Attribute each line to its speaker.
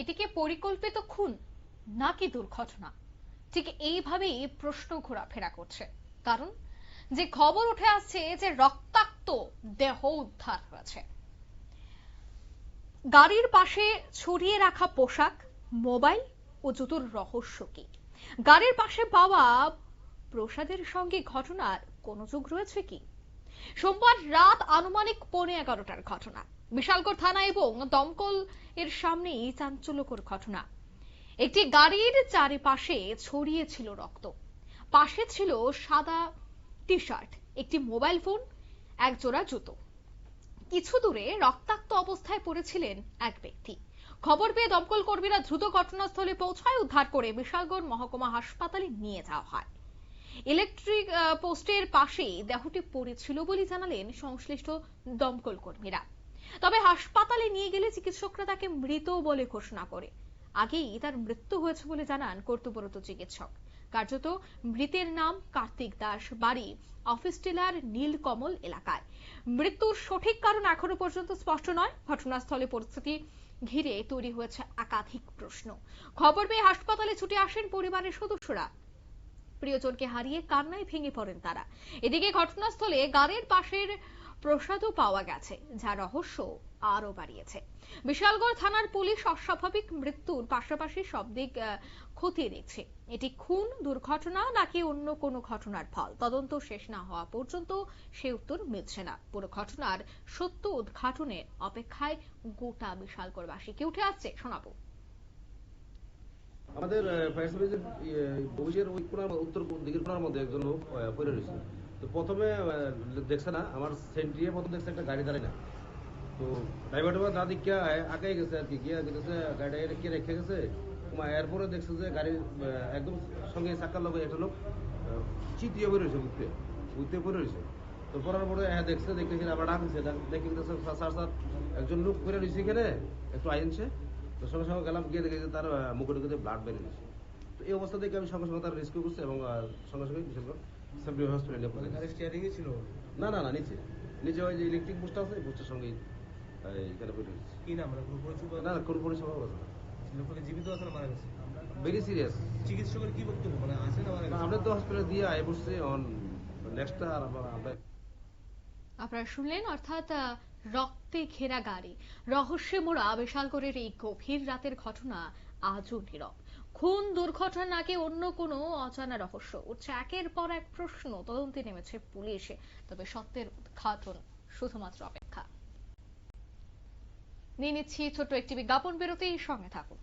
Speaker 1: এটিকে পরিকল্পিত খুন নাকি দুর্ঘটনা? ঠিক এইভাবেই প্রশ্ন ঘোরাফেরা করছে। কারণ যে খবর উঠে আসছে যে রক্তাক্ত দেহ উদ্ধার হয়েছে, গাড়ির পাশে ছড়িয়ে রাখা পোশাক, মোবাইল ও জুতোর রহস্য কি? গাড়ির পাশে পাওয়া প্রসাদের সঙ্গে ঘটনার কোনো যোগ রয়েছে কি? সোমবার রাত আনুমানিক 11:15টার ঘটনা। বিশালগড় থানা এবং দমকল এর সামনেই চাঞ্চল্যকর ঘটনা। একটি গাড়ির চারিপাশে ছড়িয়ে ছিল রক্ত। পাশে ছিল সাদা টি শার্ট, একটি মোবাইল ফোন, এক জোড়া জুতো। কিছু দূরে রক্তাক্ত অবস্থায় পড়েছিলেন এক ব্যক্তি। খবর পেয়ে দমকল কর্মীরা দ্রুত ঘটনাস্থলে পৌঁছায়, উদ্ধার করে বিশালগড় মহকুমা হাসপাতালে নিয়ে যাওয়া হয়। ইলেকট্রিক পোস্টের পাশেই দেহটি পড়েছিল বলে জানালেন সংশ্লিষ্ট দমকল কর্মীরা। তবে হাসপাতালে নিয়ে গেলে চিকিৎসকরা তাকে মৃত বলে ঘোষণা করে। আগেই তার মৃত্যু হয়েছে বলে জানান কর্তব্যরত চিকিৎসক। কার্যত মৃতের নাম কার্তিক দাস, বাড়ি অফিস টিলার নীলকমল এলাকায়। মৃত্যুর সঠিক কারণ এখনো পর্যন্ত স্পষ্ট নয়। ঘটনাস্থলে পরিস্থিতি ঘিরে তৈরি হয়েছে একাধিক প্রশ্ন। খবর পেয়ে হাসপাতালে ছুটে আসেন পরিবারের সদস্যরা। প্রিয়জনকে হারিয়ে কান্নায় ভেঙে পড়েন তারা। এদিকে ঘটনাস্থলে গাড়ির পাশের প্রসাদও পাওয়া গেছে, যা রহস্য আরো বাড়িয়েছে। বিশালগড় থানার পুলিশ অস্বাভাবিক মৃত্যুর পাশাপাশি সব দিক খতিয়ে দেখছে। এটি খুন, দুর্ঘটনা নাকি অন্য কোনো ঘটনার ফল, তদন্ত শেষ না হওয়া পর্যন্ত সে উত্তর মিলছে না। পুরো ঘটনার সত্য উদ্ঘাটনের অপেক্ষায় গোটা বিশালগড়বাসী। কি উঠে আসছে শোনাবো।
Speaker 2: আমাদের ফায়ার সার্ভিসের অফিসের ওই কোণার উত্তর দিকের কোণার মধ্যে একজন লোক পড়ে রয়েছে। তো প্রথমে দেখছে না, আমার সেন্ট্রিয়ে প্রথম দেখছে একটা গাড়ি দাঁড়ায় না। তো ড্রাইভারটা না দিকে আগে গেছে আর কি, গিয়ে দেখেছে গাড়িটা কে রেখে গেছে। এরপরে দেখছে যে গাড়ির একদম সঙ্গে চাকার লগে একটা লোক চিতিয়ে পড়ে রয়েছে, উঠতে পড়ে রয়েছে। তো পড়ার পরে দেখছে, দেখতেছি আবার ডাকছে, দেখে স্যার স্যার একজন লোক পড়ে রয়েছে এখানে, একটু আইনছে। তো সঙ্গে সঙ্গে গেলাম, গিয়ে দেখে যে তার মুখে ঢুকে ব্লাড বেরিয়ে গেছে। তো এই অবস্থা দেখে আমি সঙ্গে সঙ্গে তার রেস্কিউ করছি এবং সঙ্গে সঙ্গে বিশালগড় সেন্ট্রাল হসপিটালে।
Speaker 3: গাড়ি স্টিয়ারিংয়ে ছিল?
Speaker 2: না না না, নিচে নিচে ওই যে ইলেকট্রিক পোস্টটা আছে, পোস্টের সঙ্গে এখানে পড়ে রয়েছে।
Speaker 3: কি নাম? কোনো পরিচিত?
Speaker 2: না, কোনো পরিষেবা আছে না।
Speaker 3: লোককে জীবিত আছে না মারা গেছে?
Speaker 2: Very serious.
Speaker 3: চিকিৎসকের কি বক্তব্য, মানে আছে না মারা গেছে?
Speaker 2: আমরা তো হসপিটালে দিয়ে আয় বসছি, অন নেক্সট আর আমরা
Speaker 1: আপনারা শুনলেন, অর্থাৎ রক্তে ঘেরা গাড়ি, রহস্যে মোড়া বিশালগড়ের এই গভীর রাতের ঘটনা আজও নীরব। খুন, দুর্ঘটনা নাকি অন্য কোনো অজানা রহস্য? উঠছে একের পর এক প্রশ্ন। তদন্তে নেমেছে পুলিশ, তবে সত্যের উদ্ঘাটন শুধুমাত্র অপেক্ষা। নিয়ে নিচ্ছি ছোট্ট একটি বিজ্ঞাপন বিরতি, সঙ্গে থাকুন।